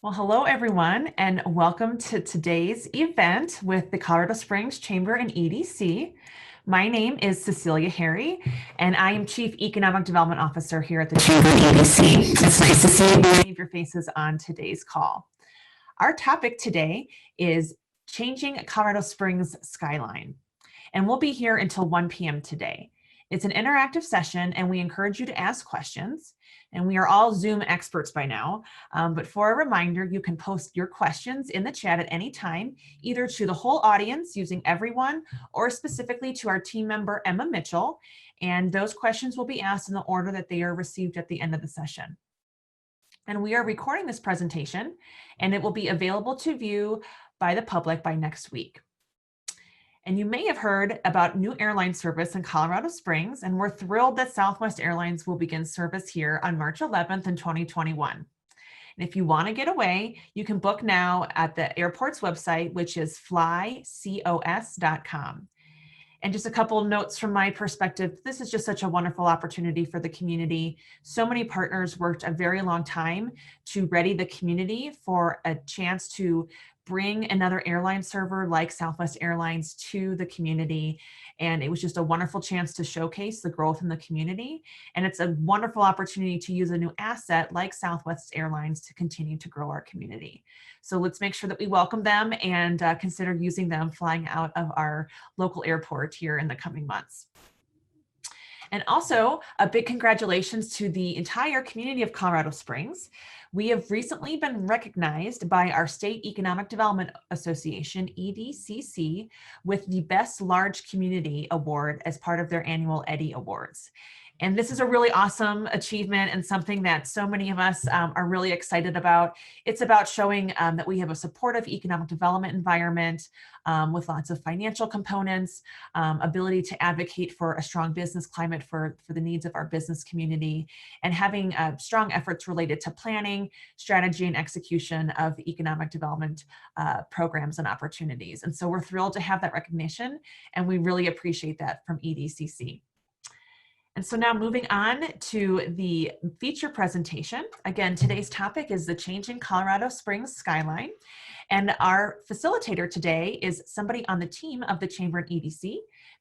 Well, hello everyone, and welcome to today's event with the Colorado Springs Chamber and EDC. My name is Cecilia Harry, and I am Chief Economic Development Officer here at the Chamber and EDC. It's nice to see many of your faces on today's call. Our topic today is changing Colorado Springs Skyline, and we'll be here until 1 p.m. today. It's an interactive session, and we encourage you to ask questions. And we are all Zoom experts by now, but for a reminder, you can post your questions in the chat at any time, either to the whole audience using everyone or specifically to our team member, Emma Mitchell. And those questions will be asked in the order that they are received at the end of the session. And we are recording this presentation, and it will be available to view by the public by next week. And you may have heard about new airline service in Colorado Springs, and we're thrilled that Southwest Airlines will begin service here on March 11th in 2021. And if you want to get away, you can book now at the airport's website, which is flycos.com. And just a couple of notes from my perspective, this is just such a wonderful opportunity for the community. So many partners worked a very long time to ready the community for a chance to bring another airline server like Southwest Airlines to the community. And it was just a wonderful chance to showcase the growth in the community. And it's a wonderful opportunity to use a new asset like Southwest Airlines to continue to grow our community. So let's make sure that we welcome them and consider using them flying out of our local airport here in the coming months. And also a big congratulations to the entire community of Colorado Springs. We have recently been recognized by our State Economic Development Association, EDCC, with the Best Large Community Award as part of their annual Eddy Awards. And this is a really awesome achievement and something that so many of us are really excited about. It's about showing that we have a supportive economic development environment with lots of financial components, ability to advocate for a strong business climate for the needs of our business community, and having strong efforts related to planning, strategy, and execution of economic development programs and opportunities. And so we're thrilled to have that recognition, and we really appreciate that from EDCC. And so now moving on to the feature presentation. Again, today's topic is the changing Colorado Springs Skyline. And our facilitator today is somebody on the team of the Chamber and EDC,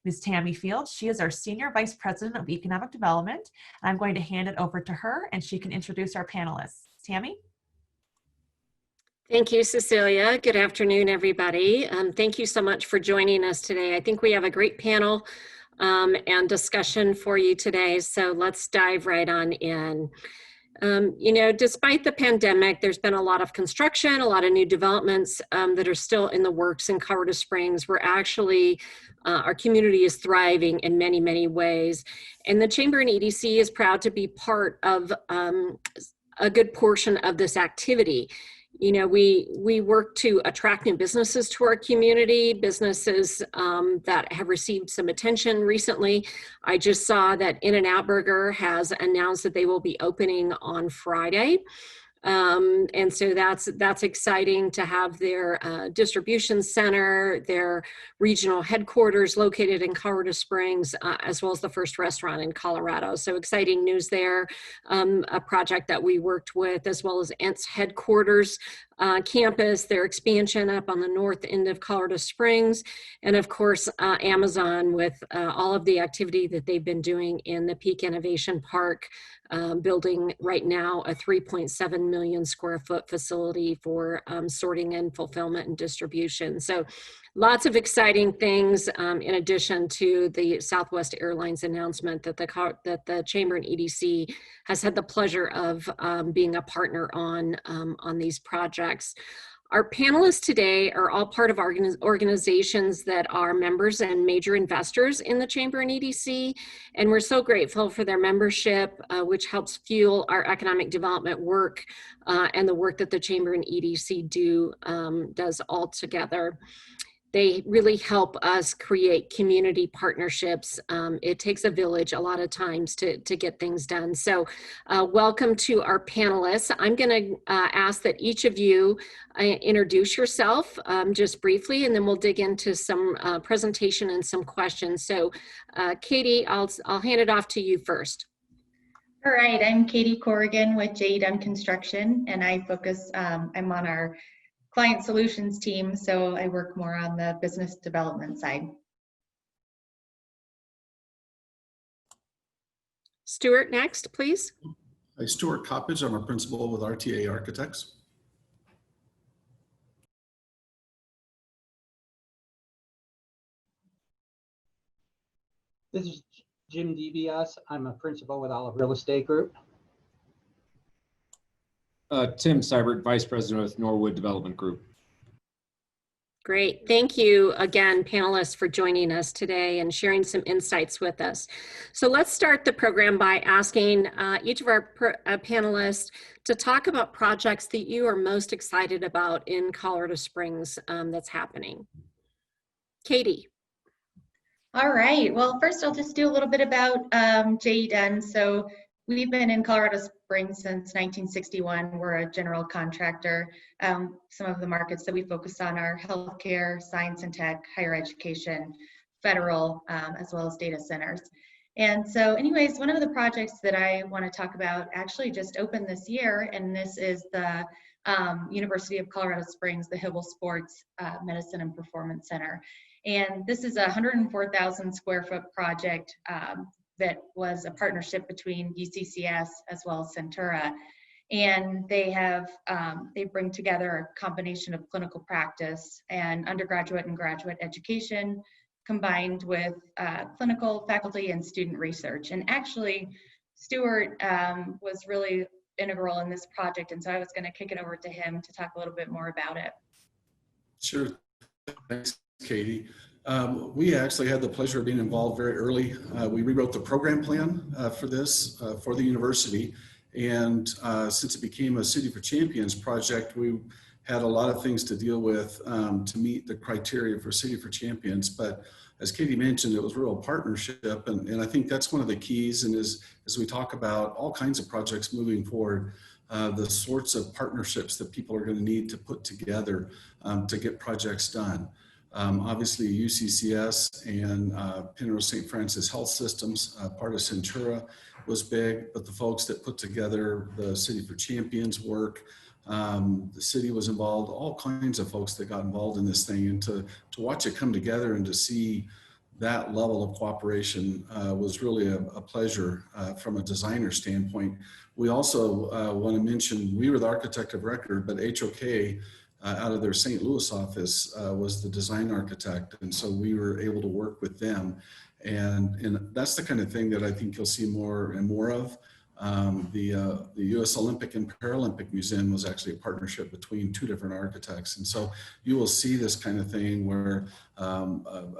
Ms. Tammy Fields. She is our Senior Vice President of Economic Development. I'm going to hand it over to her and she can introduce our panelists. Tammy? Thank you, Cecilia. Good afternoon, everybody. Thank you so much for joining us today. I think we have a great panel and discussion for you today. So let's dive right on in. Despite the pandemic, there's been a lot of construction, a lot of new developments that are still in the works in Colorado Springs. We're actually, our community is thriving in many, many ways. And the Chamber and EDC is proud to be part of a good portion of this activity. We work to attract new businesses to our community, businesses that have received some attention recently. I just saw that In-N-Out Burger has announced that they will be opening on Friday. And so that's exciting to have their distribution center, their regional headquarters located in Colorado Springs, as well as the first restaurant in Colorado. So exciting news there. A project that we worked with, as well as Ent's headquarters campus, their expansion up on the north end of Colorado Springs, and of course Amazon with all of the activity that they've been doing in the Peak Innovation Park, building right now a 3.7 million square foot facility for sorting and fulfillment and distribution. So lots of exciting things in addition to the Southwest Airlines announcement that the Chamber and EDC has had the pleasure of being a partner on these projects. Our panelists today are all part of organizations that are members and major investors in the Chamber and EDC, and we're so grateful for their membership, which helps fuel our economic development work and the work that the Chamber and EDC does all together. They really help us create community partnerships. It takes a village a lot of times to get things done. So welcome to our panelists. I'm gonna ask that each of you introduce yourself just briefly, and then we'll dig into some presentation and some questions. So Katy, I'll hand it off to you first. All right, I'm Katy Corrigan with Dunn Construction, and I focus, I'm on our client solutions team, so I work more on the business development side. Stuart, next, please. Hi, Stuart Coppedge. I'm a principal with RTA Architects. This is Jim DiBiase. I'm a principal with Olive Real Estate Group. Tim Seibert, Vice President with Norwood Development Group. Great. Thank you again, panelists, for joining us today and sharing some insights with us. So let's start the program by asking each of our panelists to talk about projects that you are most excited about in Colorado Springs that's happening. Katy. All right, well, first I'll just do a little bit about J.E. Dunn. So we've been in Colorado Springs since 1961. We're a general contractor. Some of the markets that we focus on are healthcare, science and tech, higher education, federal, as well as data centers. And so anyways, one of the projects that I want to talk about actually just opened this year, and this is the University of Colorado Springs, the Hibble Sports Medicine and Performance Center. And this is a 104,000 square foot project that was a partnership between UCCS as well as Centura. And they have, they bring together a combination of clinical practice and undergraduate and graduate education combined with clinical faculty and student research. And actually, Stuart was really integral in this project. And so I was going to kick it over to him to talk a little bit more about it. Sure. Thanks, Katy. We actually had the pleasure of being involved very early. We rewrote the program plan for this, for the university. And since it became a City for Champions project, we had a lot of things to deal with to meet the criteria for City for Champions. But as Katy mentioned, it was a real partnership. And I think that's one of the keys. And as we talk about all kinds of projects moving forward, the sorts of partnerships that people are going to need to put together to get projects done. Obviously, UCCS and Penrose St. Francis Health Systems, part of Centura, was big, but the folks that put together the City for Champions work, the city was involved, all kinds of folks that got involved in this thing, and to watch it come together and to see that level of cooperation was really a pleasure from a designer standpoint. We also want to mention, we were the architect of record, but HOK out of their St. Louis office was the design architect. And so we were able to work with them. And that's the kind of thing that I think you'll see more and more of. The U.S. Olympic and Paralympic Museum was actually a partnership between two different architects. And so you will see this kind of thing where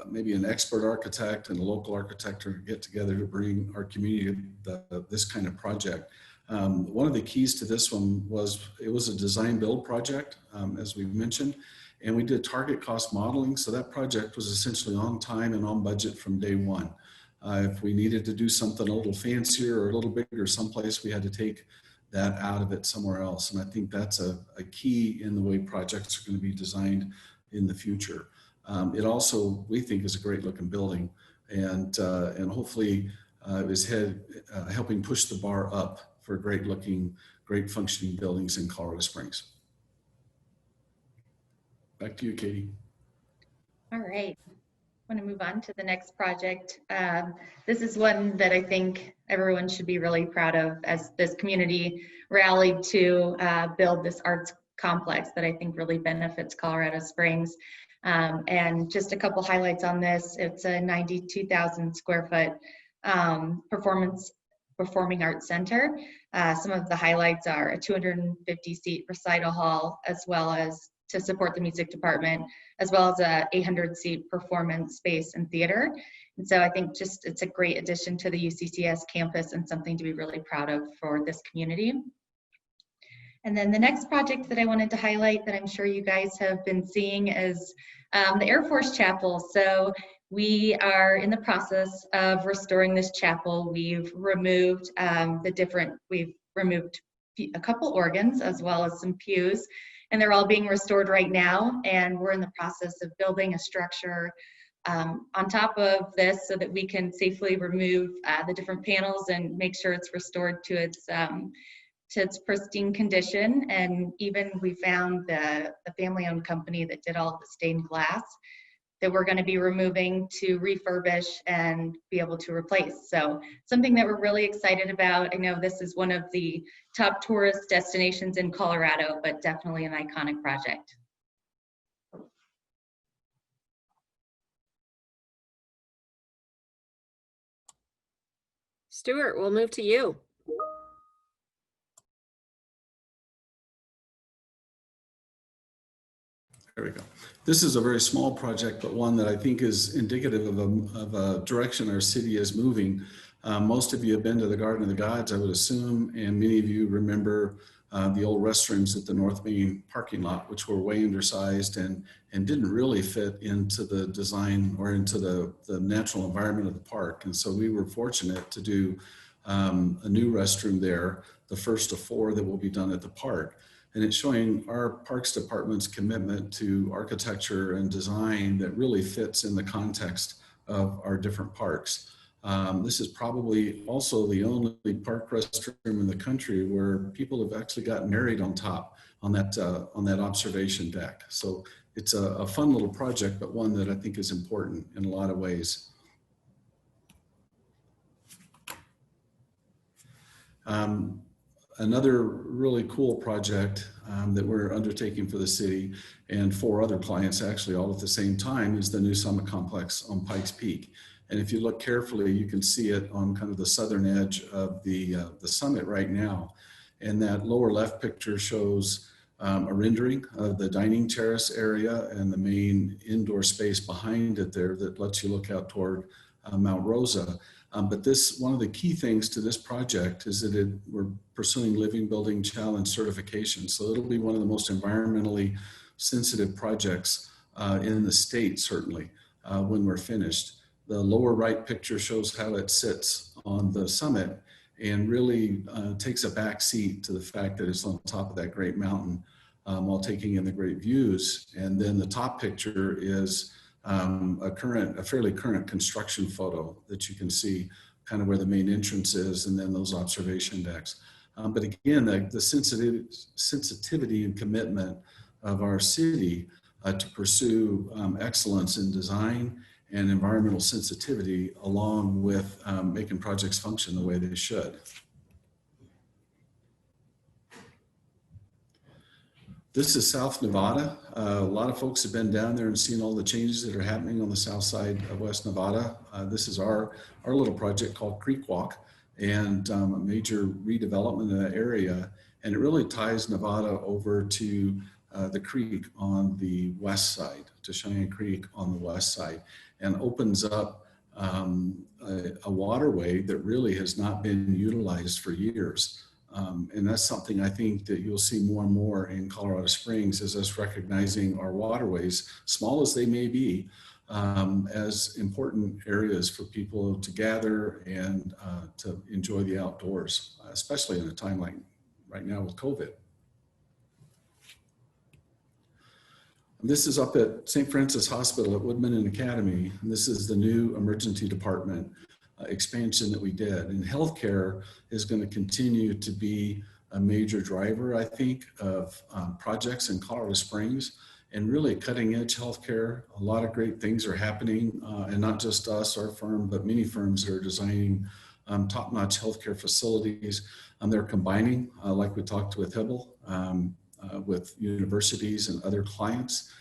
maybe an expert architect and a local architect get together to bring our community this kind of project. One of the keys to this one was it was a design build project, as we've mentioned, and we did target cost modeling. So that project was essentially on time and on budget from day one. If we needed to do something a little fancier or a little bigger someplace, we had to take that out of it somewhere else. And I think that's a key in the way projects are going to be designed in the future. It also, we think, is a great looking building, and hopefully is helping push the bar up for great looking, great functioning buildings in Colorado Springs. Back to you, Katy. All right, I want to move on to the next project. This is one that I think everyone should be really proud of, as this community rallied to build this arts complex that I think really benefits Colorado Springs. And just a couple highlights on this. It's a 92,000 square foot performing arts center. Some of the highlights are a 250 seat recital hall, as well as to support the music department, as well as a 800 seat performance space and theater. And so I think just it's a great addition to the UCCS campus and something to be really proud of for this community. And then the next project that I wanted to highlight that I'm sure you guys have been seeing is the Air Force Chapel. So we are in the process of restoring this chapel. We've removed we've removed a couple organs as well as some pews, and they're all being restored right now. And we're in the process of building a structure on top of this so that we can safely remove the different panels and make sure it's restored to its pristine condition. And even we found the family-owned company that did all of the stained glass that we're going to be removing to refurbish and be able to replace. So something that we're really excited about. I know this is one of the top tourist destinations in Colorado, but definitely an iconic project. Stuart, we'll move to you. There we go. This is a very small project, but one that I think is indicative of a direction our city is moving. Most of you have been to the Garden of the Gods, I would assume, and many of you remember the old restrooms at the North Main parking lot, which were way undersized and didn't really fit into the design or into the natural environment of the park. And so we were fortunate to do a new restroom there, the first of 4 that will be done at the park. And it's showing our Parks Department's commitment to architecture and design that really fits in the context of our different parks. This is probably also the only park restroom in the country where people have actually gotten married on top on that observation deck. So it's a fun little project, but one that I think is important in a lot of ways. Another really cool project that we're undertaking for the city and for other clients actually all at the same time is the new Summit Complex on Pikes Peak. And if you look carefully, you can see it on kind of the southern edge of the summit right now. And that lower left picture shows a rendering of the dining terrace area and the main indoor space behind it there that lets you look out toward Mount Rosa. But one of the key things to this project is that we're pursuing Living Building Challenge certification. So it'll be one of the most environmentally sensitive projects in the state, certainly, when we're finished. The lower right picture shows how it sits on the summit and really takes a back seat to the fact that it's on top of that great mountain while taking in the great views. And then the top picture is a fairly current construction photo that you can see kind of where the main entrance is and then those observation decks. But again, the sensitivity and commitment of our city to pursue excellence in design and environmental sensitivity along with making projects function the way they should. This is South Nevada. A lot of folks have been down there and seen all the changes that are happening on the south side of West Nevada. This is our little project called Creek Walk and a major redevelopment in that area. And it really ties Nevada over to the creek on the west side, to Cheyenne Creek on the west side, and opens up a waterway that really has not been utilized for years. And that's something I think that you'll see more and more in Colorado Springs is us recognizing our waterways, small as they may be, as important areas for people to gather and to enjoy the outdoors, especially in a time like right now with COVID. This is up at St. Francis Hospital at Woodman and Academy. And this is the new emergency department expansion that we did. And healthcare is going to continue to be a major driver, I think, of projects in Colorado Springs and really cutting edge healthcare. A lot of great things are happening and not just us, our firm, but many firms that are designing top-notch healthcare facilities. They're combining, like we talked with Hibble, with universities and other clients.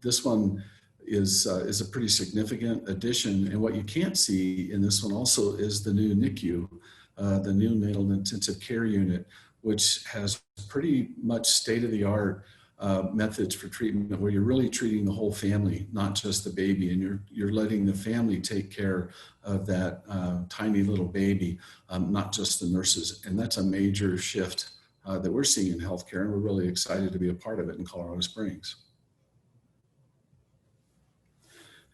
This one is a pretty significant addition. And what you can't see in this one also is the new Nicu, the neonatal intensive care unit, which has pretty much state-of-the-art methods for treatment where you're really treating the whole family, not just the baby, and you're letting the family take care of that tiny little baby, not just the nurses. And that's a major shift that we're seeing in healthcare, and we're really excited to be a part of it in Colorado Springs.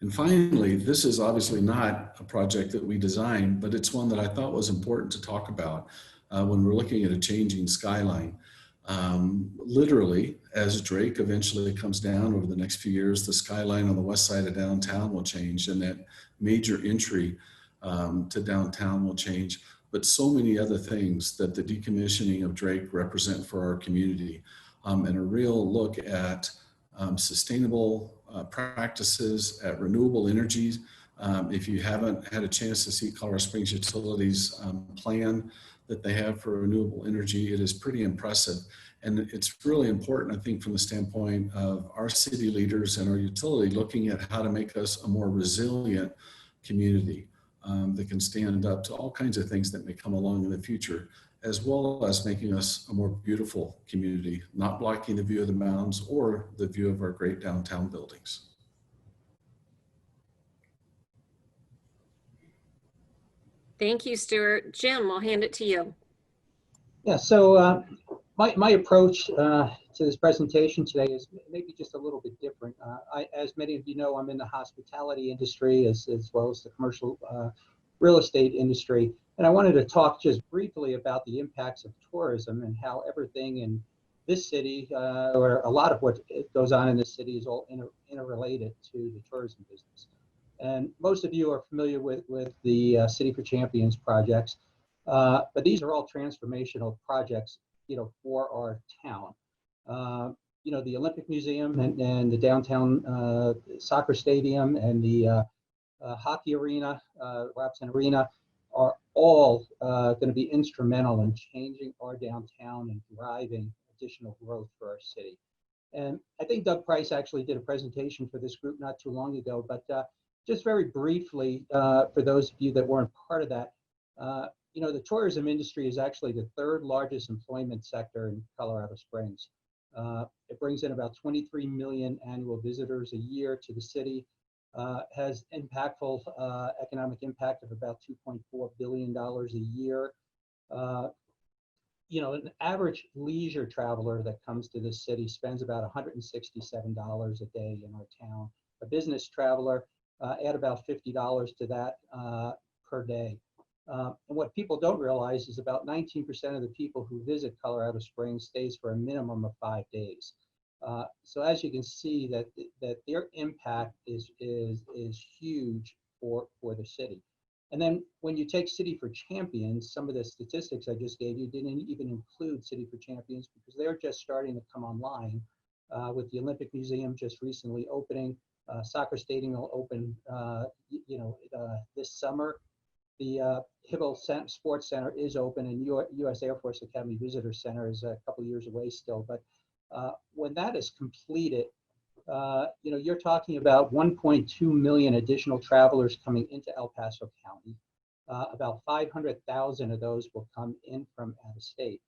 And finally, this is obviously not a project that we designed, but it's one that I thought was important to talk about when we're looking at a changing skyline. Literally, as Drake eventually comes down over the next few years, the skyline on the west side of downtown will change, and that major entry to downtown will change. But so many other things that the decommissioning of Drake represent for our community, and a real look at sustainable practices, at renewable energies. If you haven't had a chance to see Colorado Springs Utilities plan that they have for renewable energy, it is pretty impressive. And it's really important, I think, from the standpoint of our city leaders and our utility looking at how to make us a more resilient community that can stand up to all kinds of things that may come along in the future, as well as making us a more beautiful community, not blocking the view of the mountains or the view of our great downtown buildings. Thank you, Stuart. Jim, I'll hand it to you. Yeah, so my approach to this presentation today is maybe just a little bit different. As many of you know, I'm in the hospitality industry as well as the commercial real estate industry. And I wanted to talk just briefly about the impacts of tourism and how everything in this city, or a lot of what goes on in this city, is all interrelated to the tourism business. And most of you are familiar with the City for Champions projects, but these are all transformational projects, for our town. The Olympic Museum and the downtown soccer stadium and the hockey arena, Robson Arena, are all going to be instrumental in changing our downtown and driving additional growth for our city. And I think Doug Price actually did a presentation for this group not too long ago, but just very briefly, for those of you that weren't part of that, the tourism industry is actually the third largest employment sector in Colorado Springs. It brings in about 23 million annual visitors a year to the city, has impactful economic impact of about $2.4 billion a year. An average leisure traveler that comes to this city spends about $167 a day in our town. A business traveler add about $50 to that per day. And what people don't realize is about 19% of the people who visit Colorado Springs stays for a minimum of 5 days. So as you can see, that their impact is huge for the city. And then when you take City for Champions, some of the statistics I just gave you didn't even include City for Champions because they're just starting to come online, with the Olympic Museum just recently opening. Soccer stadium will open, this summer. The Hibble Sports Center is open, and U.S. Air Force Academy Visitor Center is a couple years away still. But when that is completed, you're talking about 1.2 million additional travelers coming into El Paso County. About 500,000 of those will come in from out of state.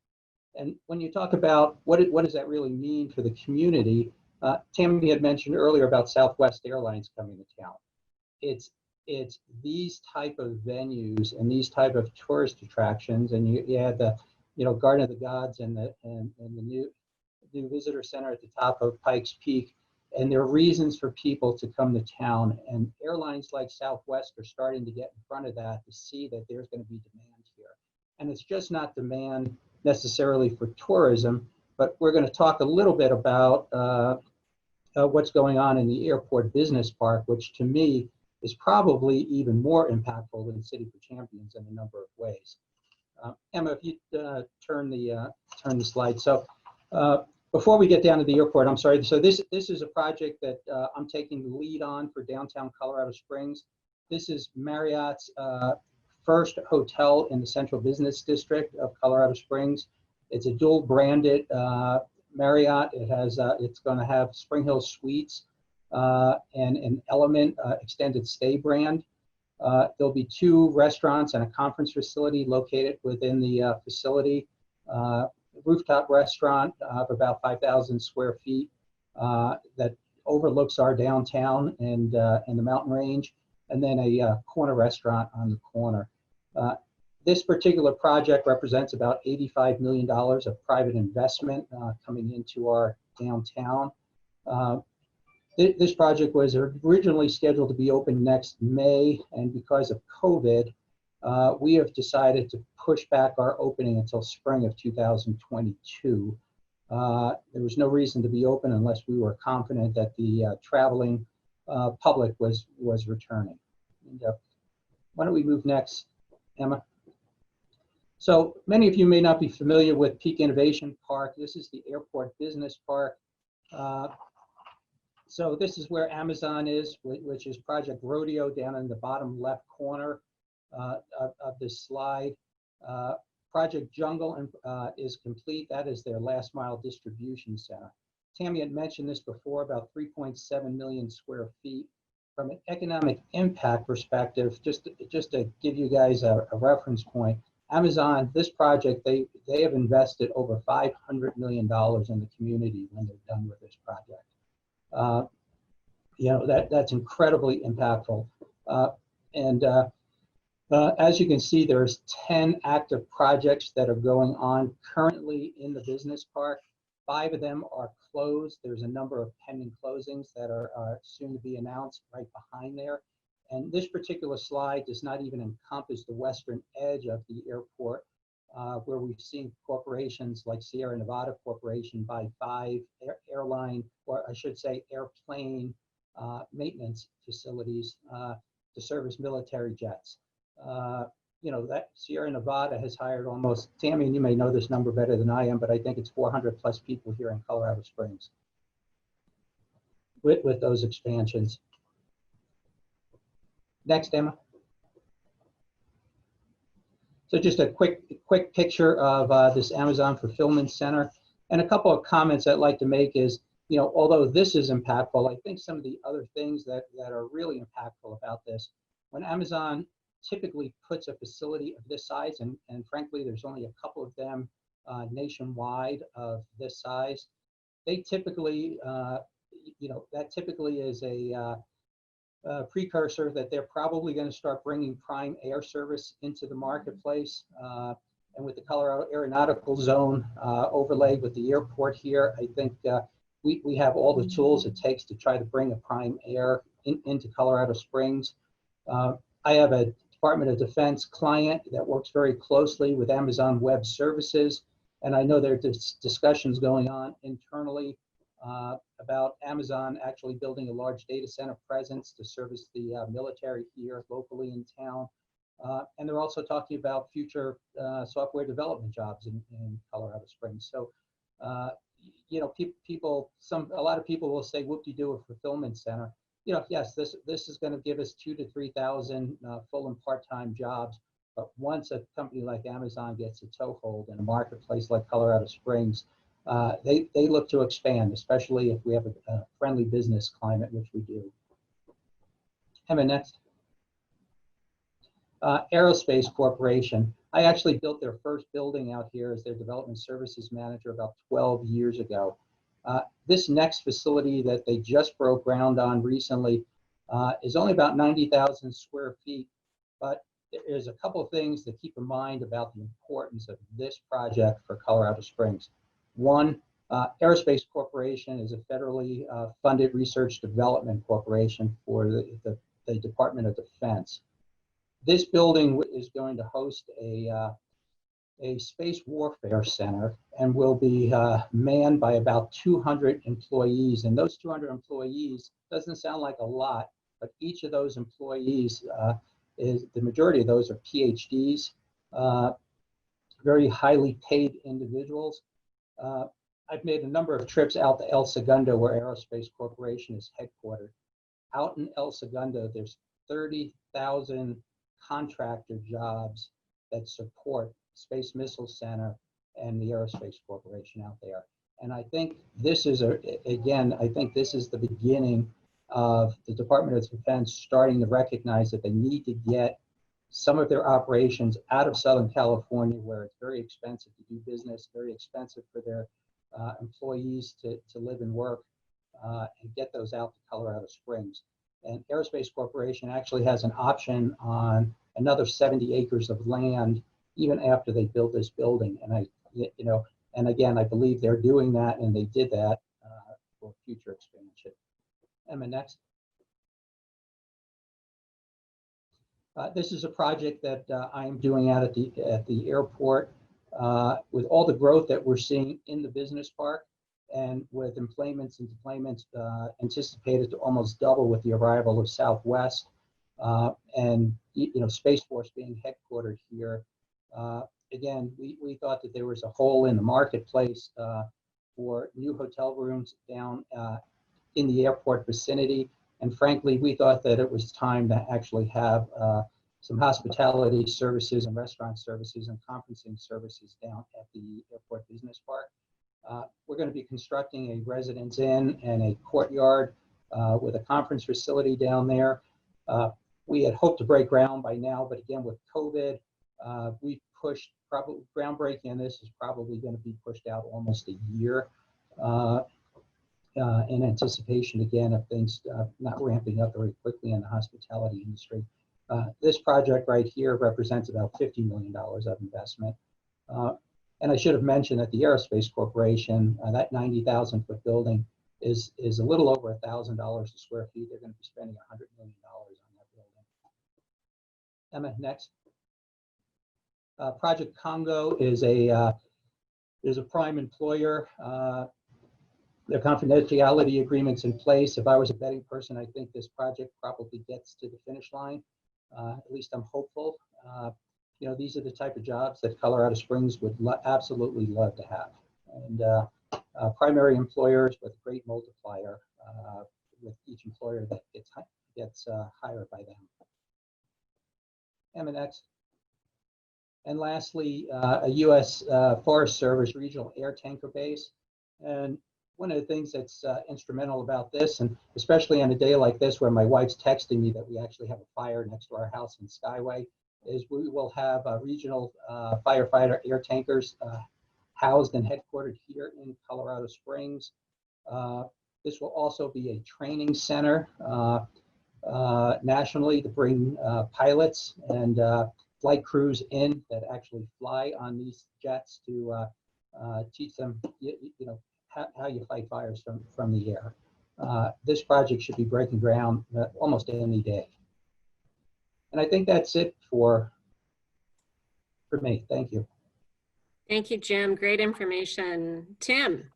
And when you talk about what does that really mean for the community, Tammy had mentioned earlier about Southwest Airlines coming to town. It's these type of venues and these type of tourist attractions, and you had the Garden of the Gods and the new visitor center at the top of Pikes Peak, and there are reasons for people to come to town. And airlines like Southwest are starting to get in front of that to see that there's going to be demand here. And it's just not demand necessarily for tourism, but we're going to talk a little bit about what's going on in the airport business park, which to me is probably even more impactful than City for Champions in a number of ways. Emma, if you turn the slide. So before we get down to the airport, I'm sorry. So this is a project that I'm taking the lead on for downtown Colorado Springs. This is Marriott's first hotel in the Central Business District of Colorado Springs. It's a dual branded Marriott. It's going to have Spring Hill Suites and an Element extended stay brand. There'll be 2 restaurants and a conference facility located within the facility. Rooftop restaurant of about 5,000 square feet that overlooks our downtown and the mountain range, and then a corner restaurant on the corner. This particular project represents about $85 million of private investment coming into our downtown. This project was originally scheduled to be open next May, and because of COVID, we have decided to push back our opening until spring of 2022. There was no reason to be open unless we were confident that the traveling public was returning. And, why don't we move next, Emma? So many of you may not be familiar with Peak Innovation Park. This is the airport business park. So this is where Amazon is, which is Project Rodeo down in the bottom left corner of this slide. Project Jungle is complete. That is their last mile distribution center. Tammy had mentioned this before, about 3.7 million square feet. From an economic impact perspective, just to give you guys a reference point, Amazon, this project, they have invested over $500 million in the community when they're done with this project. You know, that's incredibly impactful. As you can see, there's 10 active projects that are going on currently in the business park. 5 of them are closed. There's a number of pending closings that are soon to be announced right behind there. And this particular slide does not even encompass the western edge of the airport, where we've seen corporations like Sierra Nevada Corporation buy 5 airline, or I should say airplane maintenance facilities to service military jets. You know, that Sierra Nevada has hired almost, Tammy, and you may know this number better than I am, but I think it's 400 plus people here in Colorado Springs with those expansions. Next, Emma. So just a quick picture of this Amazon Fulfillment Center. And a couple of comments I'd like to make is, you know, although this is impactful, I think some of the other things that are really impactful about this, when Amazon typically puts a facility of this size, and frankly, there's only a couple of them nationwide of this size, they typically, you know, that typically is a precursor that they're probably going to start bringing prime air service into the marketplace. And with the Colorado Aeronautical Zone overlaid with the airport here, I think we have all the tools it takes to try to bring a prime air into Colorado Springs. I have a Department of Defense client that works very closely with Amazon Web Services, and I know there are discussions going on internally about Amazon actually building a large data center presence to service the military here locally in town. And they're also talking about future software development jobs in Colorado Springs. So, you know, a lot of people will say, whoop-de-doo, a fulfillment center. You know, yes, this is going to give us 2,000 to 3,000 full and part-time jobs. But once a company like Amazon gets a toehold in a marketplace like Colorado Springs, they look to expand, especially if we have a friendly business climate, which we do. Emma, next. Aerospace Corporation. I actually built their first building out here as their development services manager about 12 years ago. This next facility that they just broke ground on recently is only about 90,000 square feet, but there's a couple of things to keep in mind about the importance of this project for Colorado Springs. One, Aerospace Corporation is a federally funded research development corporation for the Department of Defense. This building is going to host a space warfare center and will be manned by about 200 employees. And those 200 employees, doesn't sound like a lot, but each of those employees, the majority of those are PhDs, very highly paid individuals. I've made a number of trips out to El Segundo, where Aerospace Corporation is headquartered. Out in El Segundo, there's 30,000 contractor jobs that support Space Missile Center and the Aerospace Corporation out there. And I think this is, I think this is the beginning of the Department of Defense starting to recognize that they need to get some of their operations out of Southern California, where it's very expensive to do business, very expensive for their employees to live and work, and get those out to Colorado Springs. And Aerospace Corporation actually has an option on another 70 acres of land even after they build this building. And and again, I believe they're doing that, and they did that for future expansion. Emma, next. This is a project that I am doing out at the airport. With all the growth that we're seeing in the business park, and with employments and deployments anticipated to almost double with the arrival of Southwest, and Space Force being headquartered here, again, we thought that there was a hole in the marketplace for new hotel rooms down in the airport vicinity. And frankly, we thought that it was time to actually have some hospitality services and restaurant services and conferencing services down at the airport business park. We're going to be constructing a residence inn and a courtyard with a conference facility down there. We had hoped to break ground by now, but again, with COVID, we pushed probably groundbreaking on this is probably going to be pushed out almost a year in anticipation again of things not ramping up very quickly in the hospitality industry. This project right here represents about $50 million of investment. And I should have mentioned that the Aerospace Corporation, that 90,000 foot building is a little over $1,000 a square feet. They're going to be spending $100 million on that building. Emma, next. Project Congo is a prime employer. Their confidentiality agreements in place. If I was a betting person, I think this project probably gets to the finish line. At least I'm hopeful. These are the type of jobs that Colorado Springs would absolutely love to have. And primary employers with great multiplier with each employer that gets hired by them. Emma, next. And lastly, a U.S. Forest Service regional air tanker base. And one of the things that's instrumental about this, and especially on a day like this where my wife's texting me that we actually have a fire next to our house in Skyway, is we will have regional firefighter air tankers housed and headquartered here in Colorado Springs. This will also be a training center nationally to bring pilots and flight crews in that actually fly on these jets to teach them, how you fight fires from the air. This project should be breaking ground almost any day. And I think that's it for me. Thank you. Thank you, Jim. Great information. Tim.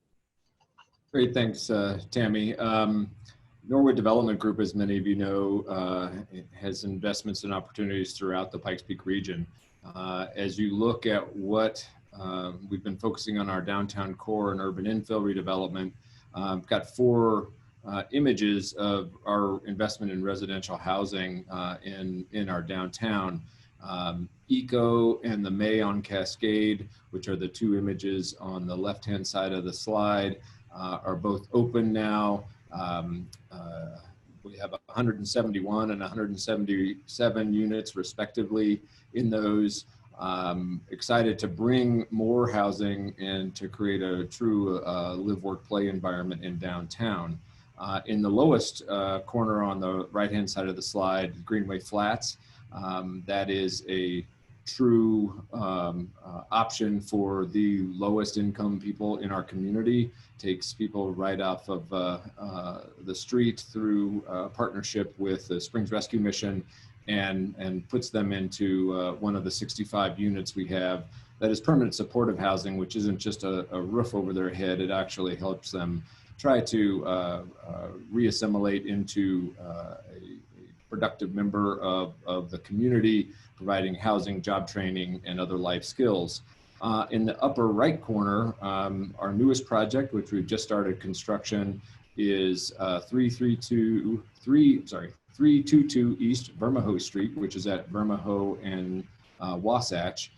Great, thanks, Tammy. Norwood Development Group, as many of you know, has investments and opportunities throughout the Pikes Peak region. As you look at what we've been focusing on our downtown core and urban infill redevelopment, got 4 images of our investment in residential housing in our downtown. Eco and the May on Cascade, which are the 2 images on the left-hand side of the slide, are both open now. We have 171 and 177 units respectively in those. Excited to bring more housing and to create a true live, work, play environment in downtown. In the lowest corner on the right-hand side of the slide, Greenway Flats, that is a true option for the lowest income people in our community. Takes people right off of the street through partnership with the Springs Rescue Mission and puts them into one of the 65 units we have that is permanent supportive housing, which isn't just a roof over their head. It actually helps them try to reassimilate into a productive member of the community, providing housing, job training, and other life skills. In the upper right corner, our newest project, which we've just started construction, is 322 East Vermaho Street, which is at Vermaho and Wasatch,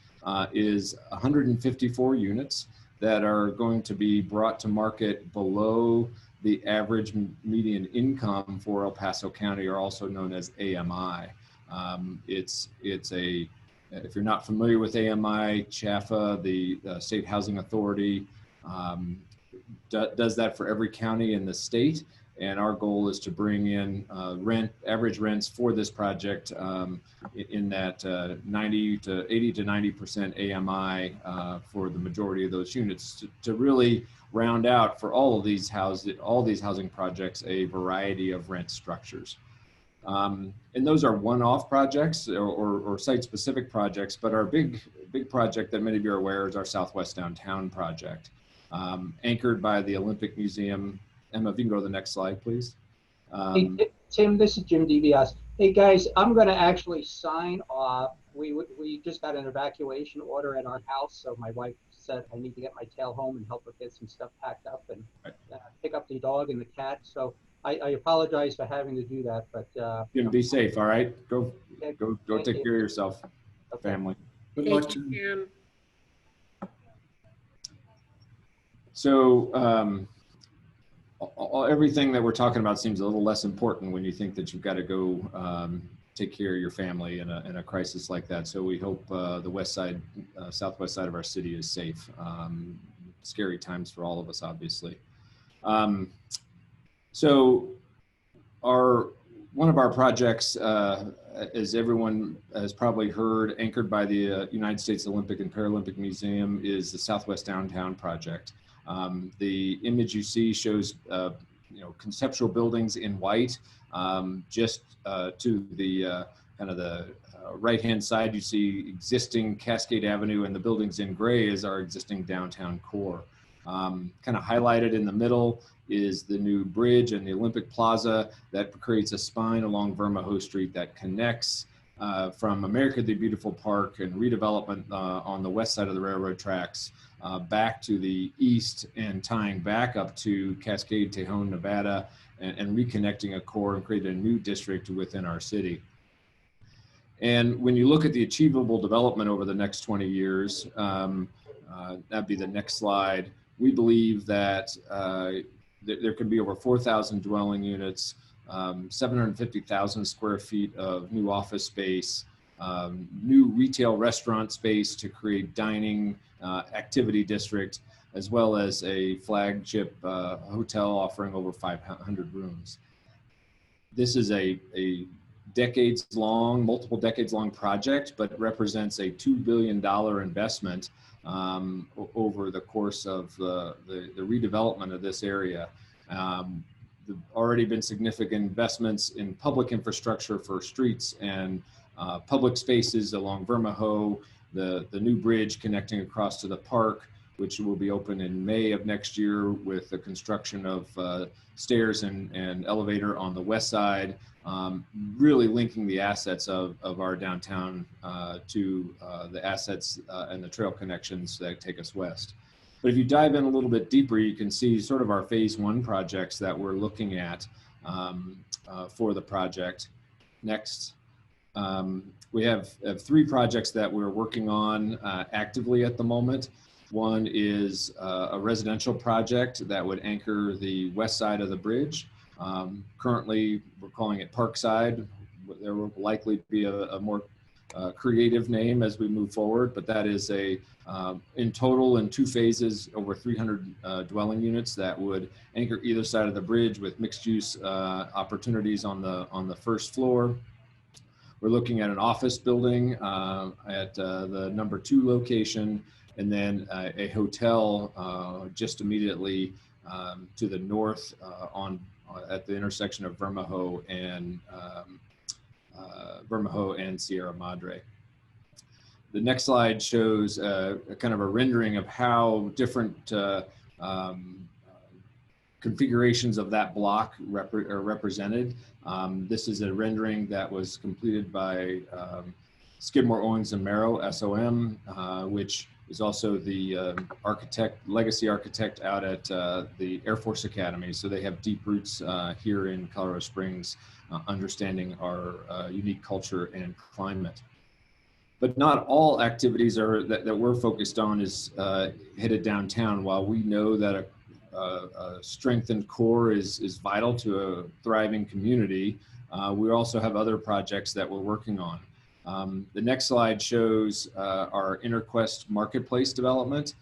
is 154 units that are going to be brought to market below the average median income for El Paso County, or also known as AMI. It's a, if you're not familiar with AMI, CHAFA, the State Housing Authority, does that for every county in the state. And our goal is to bring in average rents for this project in that 80 to 90% AMI for the majority of those units to really round out for all of these housing projects a variety of rent structures. And those are one-off projects or site-specific projects, but our big project that many of you are aware is our Southwest Downtown project, anchored by the Olympic Museum. Emma, if you can go to the next slide, please. Hey, Tim, this is Jim DiBiase. Hey guys, I'm going to actually sign off. We just got an evacuation order at our house, so my wife said I need to get my tail home and help her get some stuff packed up and pick up the dog and the cat. So I apologize for having to do that, but Jim, be safe. All right, go take you. care of yourself, Okay. family. Good luck Thank to you, you. Jim. So everything that we're talking about seems a little less important when you think that you've got to go take care of your family in a crisis like that. So we hope the west side, southwest side of our city is safe. Scary times for all of us, obviously. So one of our projects, as everyone has probably heard, anchored by the United States Olympic and Paralympic Museum, is the Southwest Downtown project. The image you see shows conceptual buildings in white. Just to the kind of the right-hand side, you see existing Cascade Avenue, and the buildings in gray is our existing downtown core. Kind of highlighted in the middle is the new bridge and the Olympic Plaza that creates a spine along Vermaho Street that connects from America the Beautiful Park and redevelopment on the west side of the railroad tracks back to the east and tying back up to Cascade, Tejon, Nevada, and reconnecting a core and creating a new district within our city. And when you look at the achievable development over the next 20 years, that'd be the next slide, we believe that there could be over 4,000 dwelling units, 750,000 square feet of new office space, new retail restaurant space to create dining activity district, as well as a flagship hotel offering over 500 rooms. This is a multiple decades long project, but represents a $2 billion investment over the course of the redevelopment of this area. There've already been significant investments in public infrastructure for streets and public spaces along Vermaho, the new bridge connecting across to the park, which will be open in May of next year with the construction of stairs and elevator on the west side, really linking the assets of our downtown to the assets and the trail connections that take us west. But if you dive in a little bit deeper, you can see sort of our phase one projects that we're looking at for the project. Next. We have 3 projects that we're working on actively at the moment. One is a residential project that would anchor the west side of the bridge. Currently, we're calling it Parkside. There will likely be a more creative name as we move forward, but that is in total in 2 phases, over 300 dwelling units that would anchor either side of the bridge with mixed use opportunities on the first floor. We're looking at an office building at the number 2 location, and then a hotel just immediately to the north at the intersection of Vermaho and Sierra Madre. The next slide shows a kind of a rendering of how different configurations of that block are represented. This is a rendering that was completed by Skidmore, Owings & Merrill, SOM, which is also the legacy architect out at the Air Force Academy. So they have deep roots here in Colorado Springs, understanding our unique culture and climate. But not all activities that we're focused on is headed downtown. While we know that a strengthened core is vital to a thriving community, we also have other projects that we're working on. The next slide shows our InterQuest Marketplace development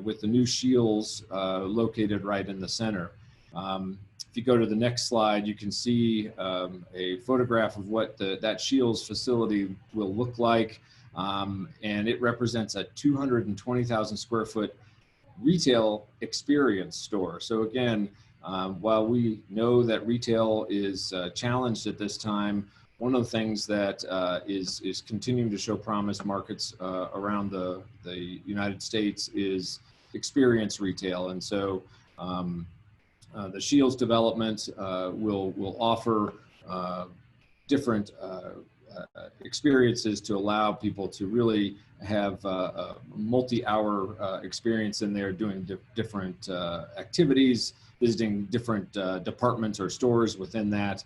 with the new Shields located right in the center. If you go to the next slide, you can see a photograph of what that Shields facility will look like. And it represents a 220,000 square foot retail experience store. So again, While we know that retail is challenged at this time, one of the things that is continuing to show promise markets around the United States is experience retail. And so the Shields development will offer different experiences to allow people to really have a multi-hour experience in there, doing different activities, visiting different departments or stores within that.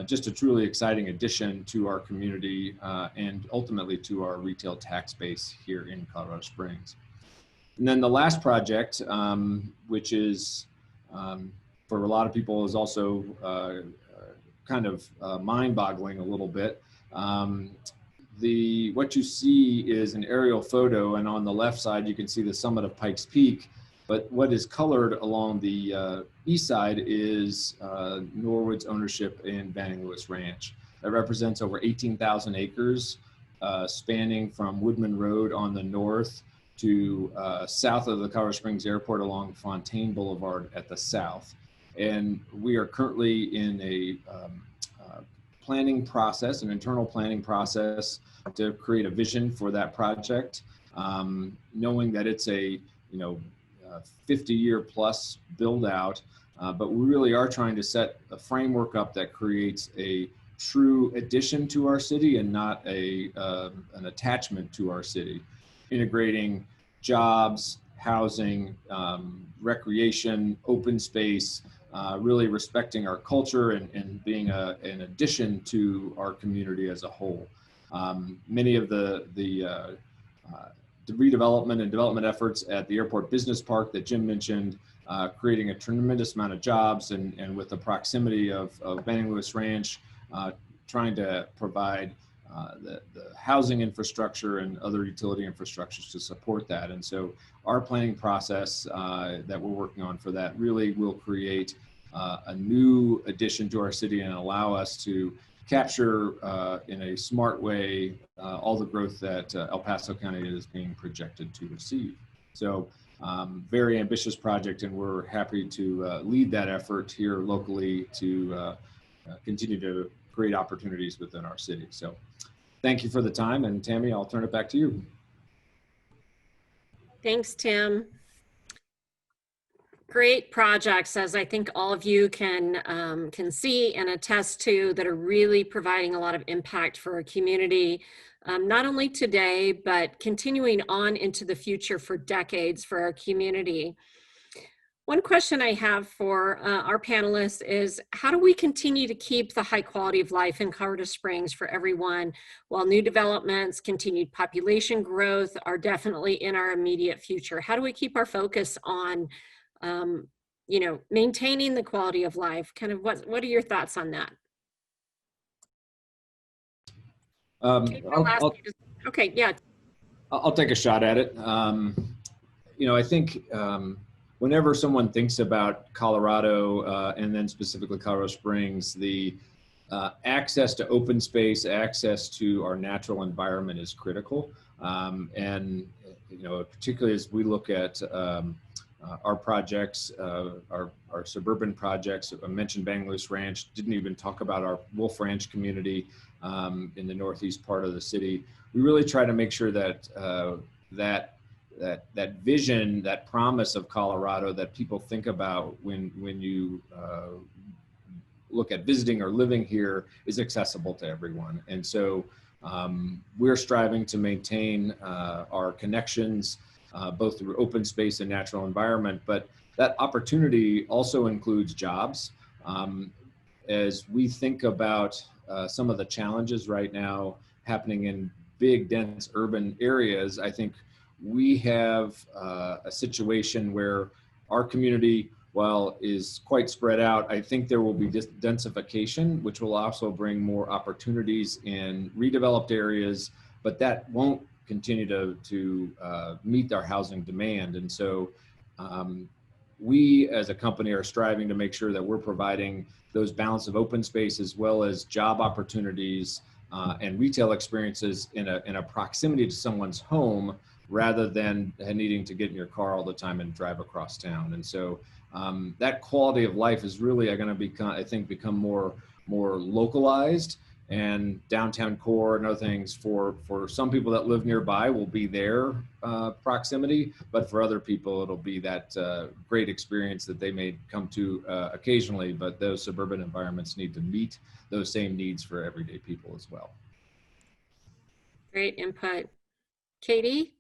Just a truly exciting addition to our community and ultimately to our retail tax base here in Colorado Springs. And then the last project, which is for a lot of people is also kind of mind-boggling a little bit. What you see is an aerial photo, and on the left side you can see the summit of Pikes Peak, but what is colored along the east side is Norwood's ownership in Banning Lewis Ranch. That represents over 18,000 acres spanning from Woodman Road on the north to south of the Colorado Springs Airport along Fontaine Boulevard at the south. And we are currently in a planning process, an internal planning process to create a vision for that project, knowing that it's a 50-year plus build out, but we really are trying to set a framework up that creates a true addition to our city and not an attachment to our city, integrating jobs, housing, recreation, open space, really respecting our culture and being an addition to our community as a whole. Many of the redevelopment and development efforts at the Airport Business Park that Jim mentioned, creating a tremendous amount of jobs, and with the proximity of Banning Lewis Ranch, trying to provide the housing infrastructure and other utility infrastructures to support that. And so our planning process that we're working on for that really will create a new addition to our city and allow us to capture in a smart way all the growth that El Paso County is being projected to receive. So very ambitious project, and we're happy to lead that effort here locally to continue to create opportunities within our city. So thank you for the time, and Tammy, I'll turn it back to you. Thanks, Tim. Great projects, as I think all of you can see and attest to, that are really providing a lot of impact for our community, not only today, but continuing on into the future for decades for our community. One question I have for our panelists is, how do we continue to keep the high quality of life in Colorado Springs for everyone while new developments, continued population growth are definitely in our immediate future? How do we keep our focus on maintaining the quality of life? Kind of what are your thoughts on that? Okay, yeah. I'll take a shot at it. I think whenever someone thinks about Colorado and then specifically Colorado Springs, the access to open space, access to our natural environment is critical. And particularly as we look at our projects, our suburban projects. I mentioned Banning Lewis Ranch, didn't even talk about our Wolf Ranch community in the northeast part of the city. We really try to make sure that that vision, that promise of Colorado that people think about when you look at visiting or living here is accessible to everyone. And so we're striving to maintain our connections both through open space and natural environment, but that opportunity also includes jobs. As we think about some of the challenges right now happening in big, dense urban areas, I think we have a situation where our community, while is quite spread out, I think there will be densification, which will also bring more opportunities in redeveloped areas, but that won't continue to meet our housing demand. And so we as a company are striving to make sure that we're providing those balance of open space as well as job opportunities and retail experiences in a proximity to someone's home, rather than needing to get in your car all the time and drive across town. And so that quality of life is really going to become, I think, more localized, and downtown core and other things for some people that live nearby will be their proximity, but for other people it'll be that great experience that they may come to occasionally, but those suburban environments need to meet those same needs for everyday people as well. Great input. Katy?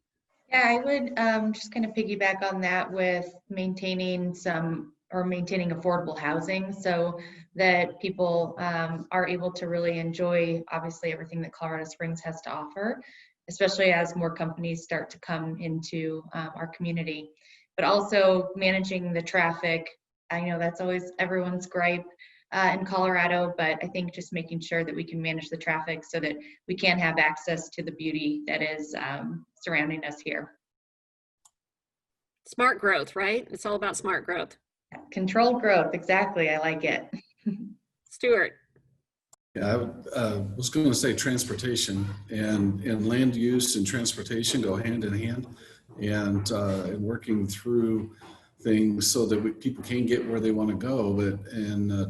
Yeah, I would just kind of piggyback on that with maintaining affordable housing so that people are able to really enjoy, obviously, everything that Colorado Springs has to offer, especially as more companies start to come into our community. But also managing the traffic. I know that's always everyone's gripe in Colorado, but I think just making sure that we can manage the traffic so that we can have access to the beauty that is surrounding us here. Smart growth, right? It's all about smart growth. Controlled growth, exactly. I like it. Stuart? Yeah, I was going to say transportation and land use and transportation go hand in hand, and working through things so that people can get where they want to go. But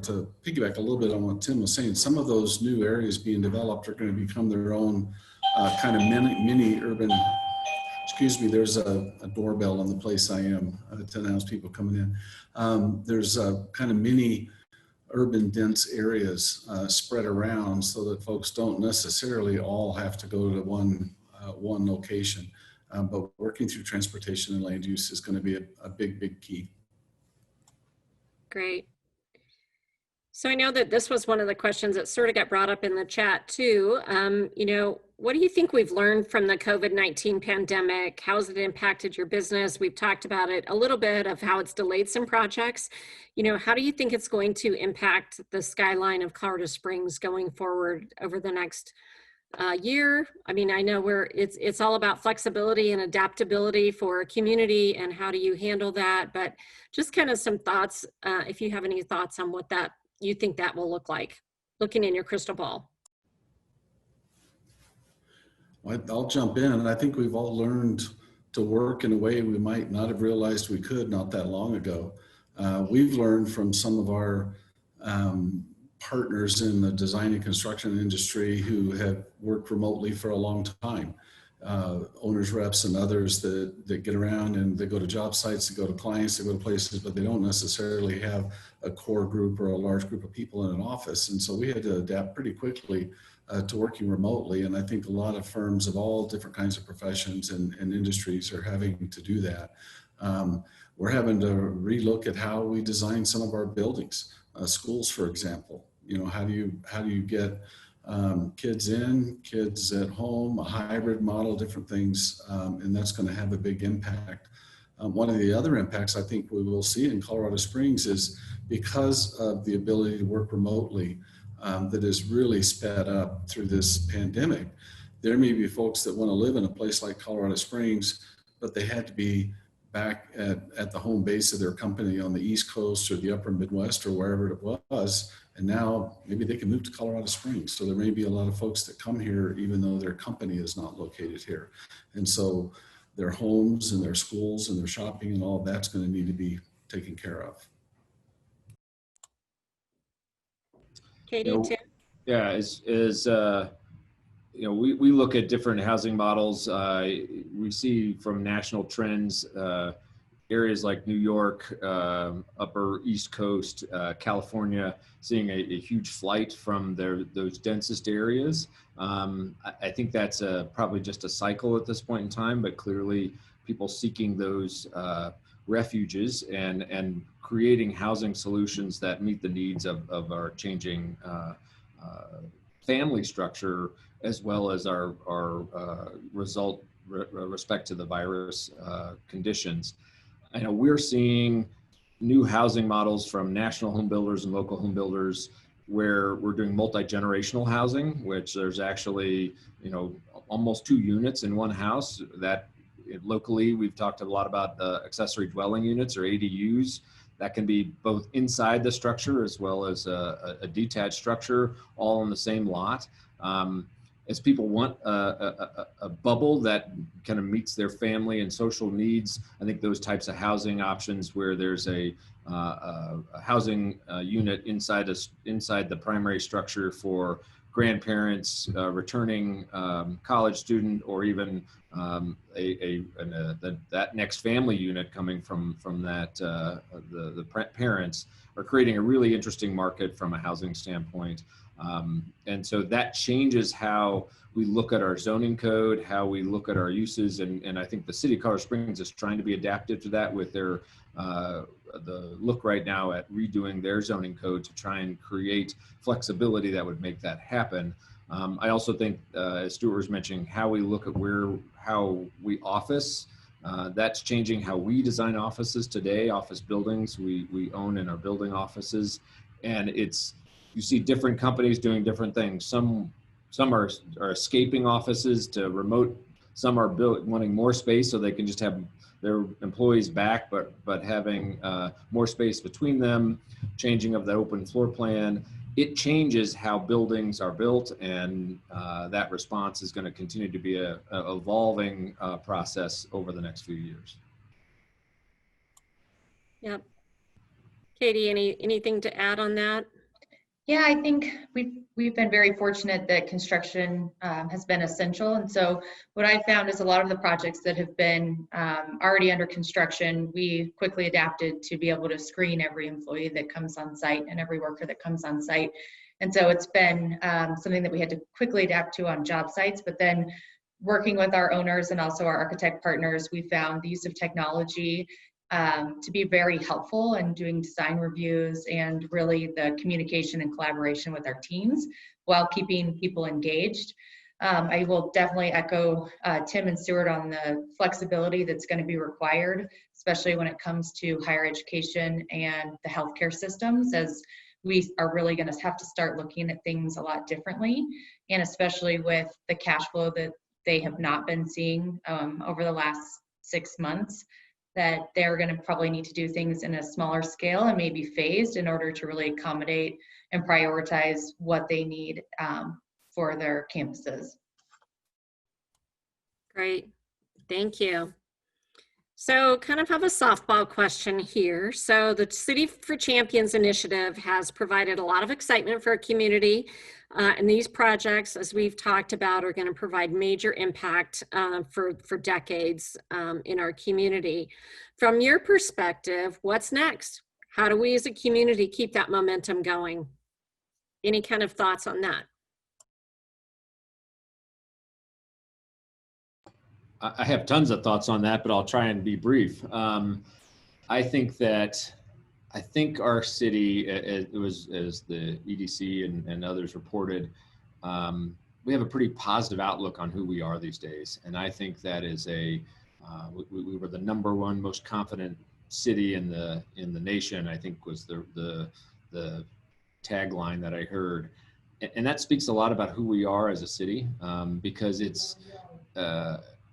to piggyback a little bit on what Tim was saying, some of those new areas being developed are going to become their own kind of mini urban. Excuse me, there's a doorbell on the place I am to announce people coming in. There's a kind of mini urban dense areas spread around so that folks don't necessarily all have to go to one location. But working through transportation and land use is going to be a big key. Great. So I know that this was one of the questions that sort of got brought up in the chat too. You know, what do you think we've learned from the COVID-19 pandemic? How has it impacted your business? We've talked about it a little bit of how it's delayed some projects. You know, how do you think it's going to impact the skyline of Colorado Springs going forward over the next year? I mean, I know it's all about flexibility and adaptability for a community, and how do you handle that? But just kind of some thoughts, if you have any thoughts on what that you think that will look like, looking in your crystal ball. I'll jump in, and I think we've all learned to work in a way we might not have realized we could not that long ago. We've learned from some of our partners in the design and construction industry who have worked remotely for a long time. Owners reps and others that get around and they go to job sites, they go to clients, they go to places, but they don't necessarily have a core group or a large group of people in an office. And so we had to adapt pretty quickly to working remotely. And I think a lot of firms of all different kinds of professions and industries are having to do that. We're having to relook at how we design some of our buildings, schools, for example. You know, how do you get kids in, kids at home, a hybrid model, different things, and that's going to have a big impact. One of the other impacts I think we will see in Colorado Springs is because of the ability to work remotely that is really sped up through this pandemic. There may be folks that want to live in a place like Colorado Springs, but they had to be back at the home base of their company on the East Coast or the upper Midwest or wherever it was. And now maybe they can move to Colorado Springs. So there may be a lot of folks that come here even though their company is not located here. And so their homes and their schools and their shopping and all of that's going to need to be taken care of. Katy, Tim? Yeah, you know, we look at different housing models. We see from national trends, areas like New York, upper East Coast, California, seeing a huge flight from those densest areas. I think that's probably just a cycle at this point in time, but clearly people seeking those refuges and creating housing solutions that meet the needs of our changing family structure, as well as our respect to the virus conditions. I know we're seeing new housing models from national home builders and local home builders where we're doing multi-generational housing, which there's actually, you know, almost 2 units in one house. That locally, we've talked a lot about accessory dwelling units or ADUs. That can be both inside the structure as well as a detached structure, all on the same lot. As people want a bubble that kind of meets their family and social needs, I think those types of housing options where there's a a housing unit inside the primary structure for grandparents, returning college student, or even that next family unit coming from that the parents, are creating a really interesting market from a housing standpoint. And so that changes how we look at our zoning code, how we look at our uses, and I think the city of Colorado Springs is trying to be adaptive to that with their the look right now at redoing their zoning code to try and create flexibility that would make that happen. I also think, as Stuart was mentioning, how we look at how we office, that's changing how we design offices today, office buildings we own in our building offices. And you see different companies doing different things. Some are escaping offices to remote, some are wanting more space so they can just have their employees back, but having more space between them, changing of the open floor plan. It changes how buildings are built, and that response is going to continue to be a evolving process over the next few years. Yep. Katie, anything to add on that? Yeah, I think we've been very fortunate that construction has been essential. And so what I found is a lot of the projects that have been already under construction, we quickly adapted to be able to screen every employee that comes on site and every worker that comes on site. And so it's been something that we had to quickly adapt to on job sites, but then working with our owners and also our architect partners, we found the use of technology to be very helpful in doing design reviews and really the communication and collaboration with our teams while keeping people engaged. I will definitely echo Tim and Stuart on the flexibility that's going to be required, especially when it comes to higher education and the healthcare systems, as we are really going to have to start looking at things a lot differently, and especially with the cash flow that they have not been seeing over the last 6 months, that they're going to probably need to do things in a smaller scale and maybe phased in order to really accommodate and prioritize what they need for their campuses. Great, thank you. So kind of have a softball question here. So the City for Champions initiative has provided a lot of excitement for our community. And these projects, as we've talked about, are going to provide major impact for decades in our community. From your perspective, what's next? How do we as a community keep that momentum going? Any kind of thoughts on that? I have tons of thoughts on that, but I'll try and be brief. I think our city, it was, as the EDC and others reported, we have a pretty positive outlook on who we are these days. And I think that is we were the #1 most confident city in the nation, I think was the tagline that I heard. And that speaks a lot about who we are as a city, because it's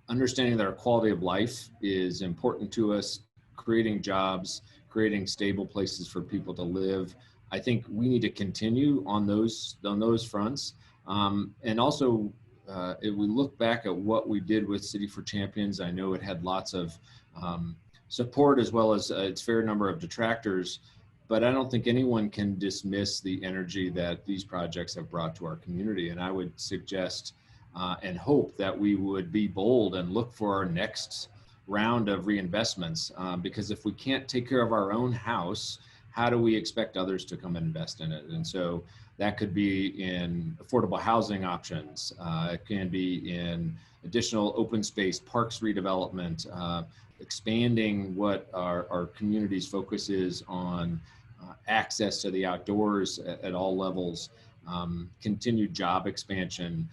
understanding that our quality of life is important to us, creating jobs, creating stable places for people to live. I think we need to continue on those fronts. And also, if we look back at what we did with City for Champions, I know it had lots of support as well as its fair number of detractors, but I don't think anyone can dismiss the energy that these projects have brought to our community. And I would suggest and hope that we would be bold and look for our next round of reinvestments, because if we can't take care of our own house, how do we expect others to come and invest in it? And so that could be in affordable housing options. It can be in additional open space, parks redevelopment, expanding what our community's focus is on access to the outdoors at all levels, continued job expansion,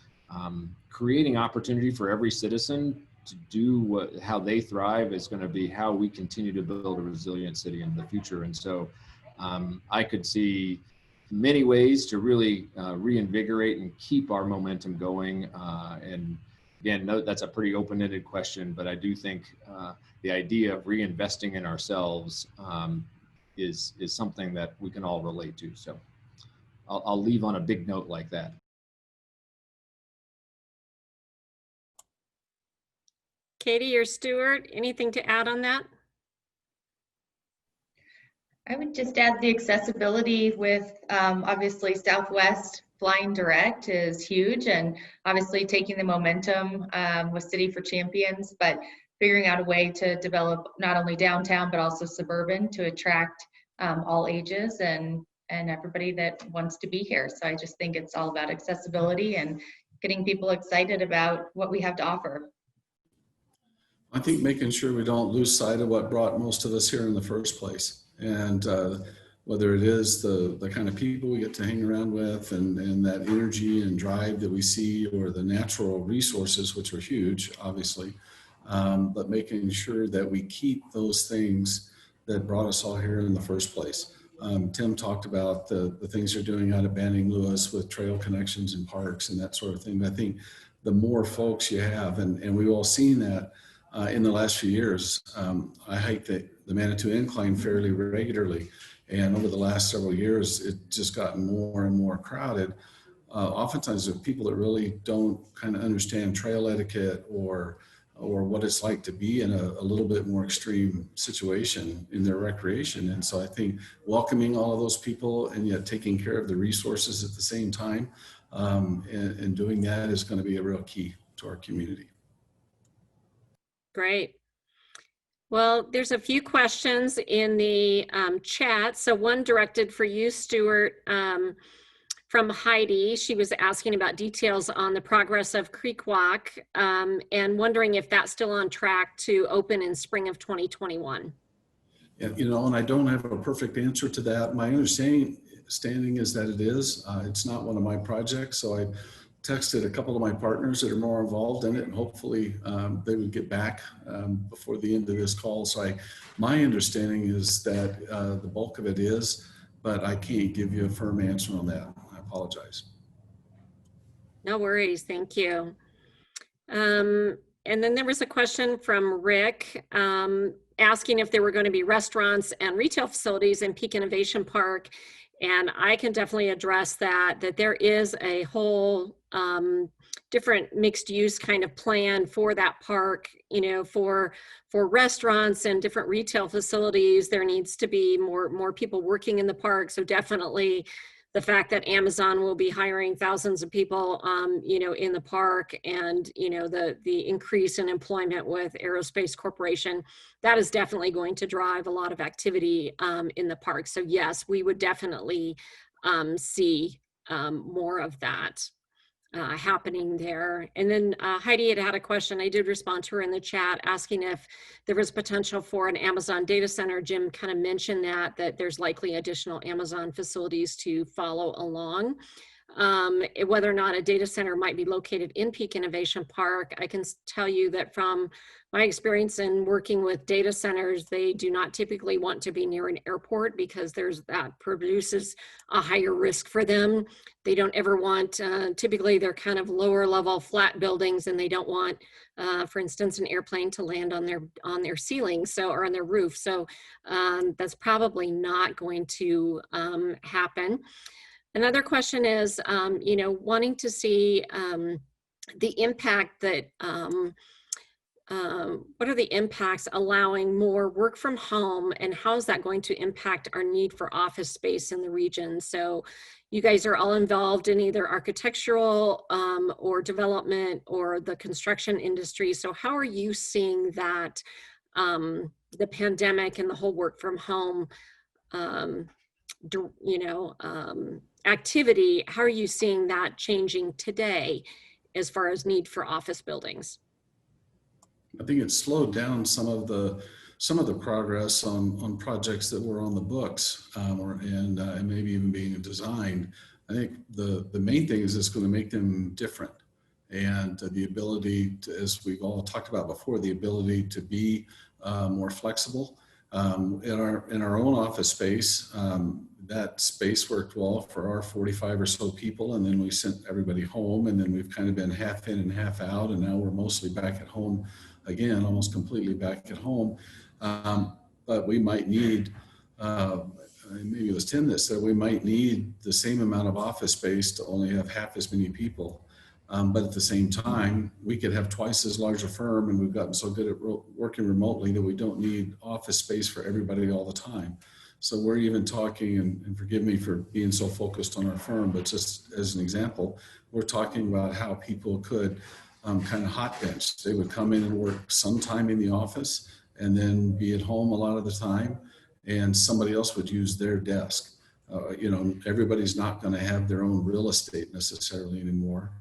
creating opportunity for every citizen to do how they thrive is going to be how we continue to build a resilient city in the future. And so I could see many ways to really reinvigorate and keep our momentum going. And again, note that's a pretty open-ended question, but I do think the idea of reinvesting in ourselves is something that we can all relate to. So I'll leave on a big note like that. Katie or Stuart, anything to add on that? I would just add the accessibility with obviously Southwest flying direct is huge, and obviously taking the momentum with City for Champions, but figuring out a way to develop not only downtown but also suburban to attract all ages and everybody that wants to be here. So I just think it's all about accessibility and getting people excited about what we have to offer. I think making sure we don't lose sight of what brought most of us here in the first place. And whether it is the kind of people we get to hang around with and that energy and drive that we see, or the natural resources, which are huge, obviously, but making sure that we keep those things that brought us all here in the first place. Tim talked about the things they're doing out of Banning Lewis with trail connections and parks and that sort of thing. But I think the more folks you have, and we've all seen that in the last few years. I hike the Manitou Incline fairly regularly, and over the last several years, it's just gotten more and more crowded. Oftentimes, there are people that really don't kind of understand trail etiquette or what it's like to be in a little bit more extreme situation in their recreation. And so I think welcoming all of those people and yet taking care of the resources at the same time and doing that is going to be a real key to our community. Great. Well, there's a few questions in the chat. So one directed for you, Stuart, from Heidi. She was asking about details on the progress of Creek Walk and wondering if that's still on track to open in spring of 2021. Yeah, you know, and I don't have a perfect answer to that. My understanding is that it is. It's not one of my projects, so I texted a couple of my partners that are more involved in it, and hopefully they would get back before the end of this call. So my understanding is that the bulk of it is, but I can't give you a firm answer on that. I apologize. No worries, thank you. And then there was a question from Rick asking if there were going to be restaurants and retail facilities in Peak Innovation Park. And I can definitely address that there is a whole different mixed use kind of plan for that park, you know, for restaurants and different retail facilities. There needs to be more people working in the park. So definitely the fact that Amazon will be hiring thousands of people, you know, in the park, and, you know, the increase in employment with Aerospace Corporation, that is definitely going to drive a lot of activity in the park. So yes, we would definitely see more of that happening there. And then Heidi had a question. I did respond to her in the chat asking if there was potential for an Amazon data center. Jim kind of mentioned that there's likely additional Amazon facilities to follow along. Whether or not a data center might be located in Peak Innovation Park, I can tell you that from my experience in working with data centers, they do not typically want to be near an airport because that produces a higher risk for them. They don't ever want, typically they're kind of lower level flat buildings, and they don't want, for instance, an airplane to land on their ceiling, or on their roof. So that's probably not going to happen. Another question is, you know, wanting to see the impact that, what are the impacts allowing more work from home, and how is that going to impact our need for office space in the region? So you guys are all involved in either architectural or development or the construction industry. So how are you seeing that the pandemic and the whole work from home you know, activity, how are you seeing that changing today as far as need for office buildings? I think it's slowed down some of the progress on projects that were on the books and maybe even being designed. I think the main thing is it's going to make them different, and the ability to, as we've all talked about before, the ability to be more flexible. In our own office space, that space worked well for our 45 or so people, and then we sent everybody home, and then we've kind of been half in and half out, and now we're mostly back at home again, almost completely back at home. But we might need, maybe it was Tim that said, we might need the same amount of office space to only have half as many people. But at the same time, we could have twice as large a firm, and we've gotten so good at working remotely that we don't need office space for everybody all the time. So we're even talking, and forgive me for being so focused on our firm, but just as an example, we're talking about how people could kind of hot bench. They would come in and work sometime in the office and then be at home a lot of the time, and somebody else would use their desk. You know, everybody's not going to have their own real estate necessarily anymore.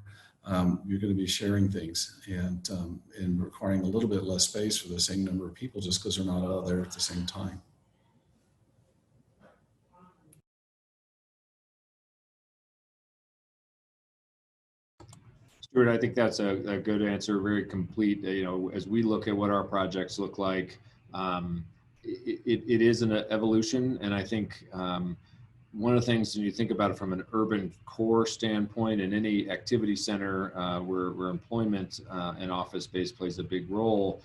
You're going to be sharing things and requiring a little bit less space for the same number of people just because they're not all there at the same time. Stuart, I think that's a good answer, very complete. You know, as we look at what our projects look like, it is an evolution. And I think one of the things, when you think about it from an urban core standpoint, in any activity center where employment and office space plays a big role,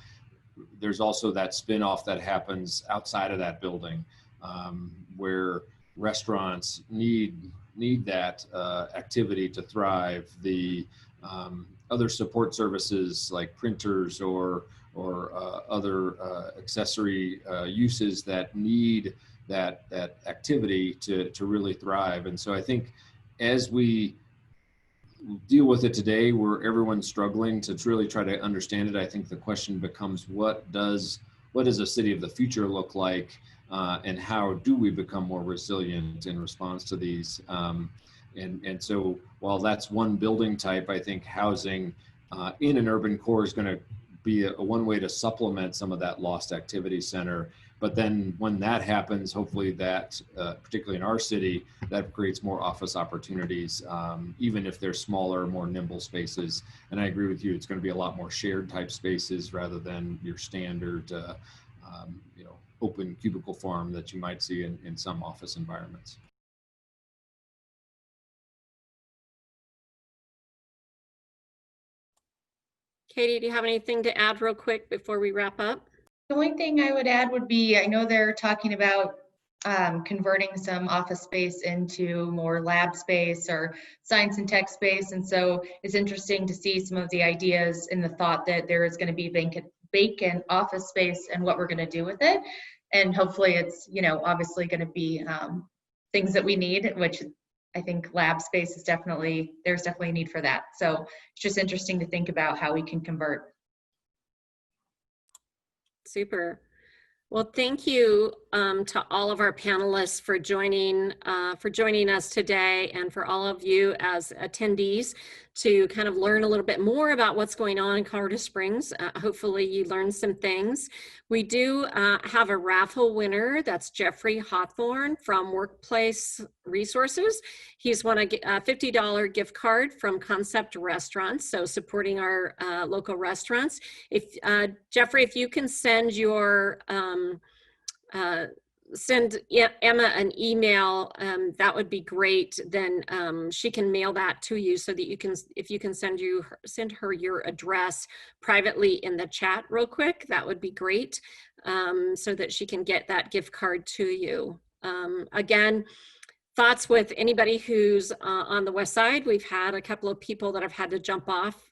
there's also that spin-off that happens outside of that building where restaurants need that activity to thrive. The other support services like printers or other accessory uses that need that activity to really thrive. And so I think as we deal with it today, where everyone's struggling to really try to understand it, I think the question becomes, what does a city of the future look like, and how do we become more resilient in response to these? And so while that's one building type, I think housing in an urban core is going to be a one way to supplement some of that lost activity center. But then when that happens, hopefully that, particularly in our city, that creates more office opportunities, even if they're smaller, more nimble spaces. And I agree with you, it's going to be a lot more shared type spaces rather than your standard, you know, open cubicle farm that you might see in some office environments. Katie, do you have anything to add real quick before we wrap up? The only thing I would add would be, I know they're talking about converting some office space into more lab space or science and tech space. And so it's interesting to see some of the ideas in the thought that there is going to be vacant office space and what we're going to do with it. And hopefully it's, you know, obviously going to be things that we need, which I think lab space is there's definitely a need for that. So it's just interesting to think about how we can convert. Super. Well, thank you to all of our panelists for joining us today, and for all of you as attendees to kind of learn a little bit more about what's going on in Colorado Springs. Hopefully you learned some things. We do have a raffle winner. That's Jeffrey Hawthorne from Workplace Resources. He's won a $50 gift card from Concept Restaurants, so supporting our local restaurants. If Jeffrey, if you can send your send Emma an email, that would be great. Then she can mail that to you, so that you can, if you can send her your address privately in the chat real quick, that would be great, so that she can get that gift card to you. Again, thoughts with anybody who's on the west side. We've had a couple of people that have had to jump off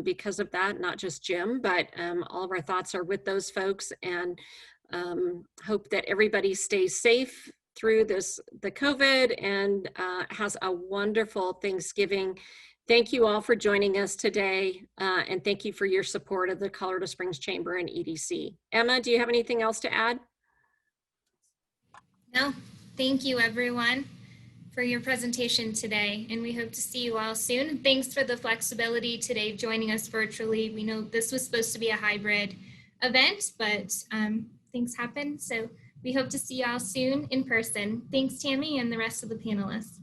because of that, not just Jim, but all of our thoughts are with those folks, and hope that everybody stays safe through the COVID, and has a wonderful Thanksgiving. Thank you all for joining us today, and thank you for your support of the Colorado Springs Chamber and EDC. Emma, do you have anything else to add? No, thank you everyone for your presentation today, and we hope to see you all soon. Thanks for the flexibility today joining us virtually. We know this was supposed to be a hybrid event, but things happen, so we hope to see you all soon in person. Thanks, Tammy, and the rest of the panelists.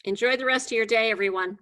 Enjoy the rest of your day, everyone.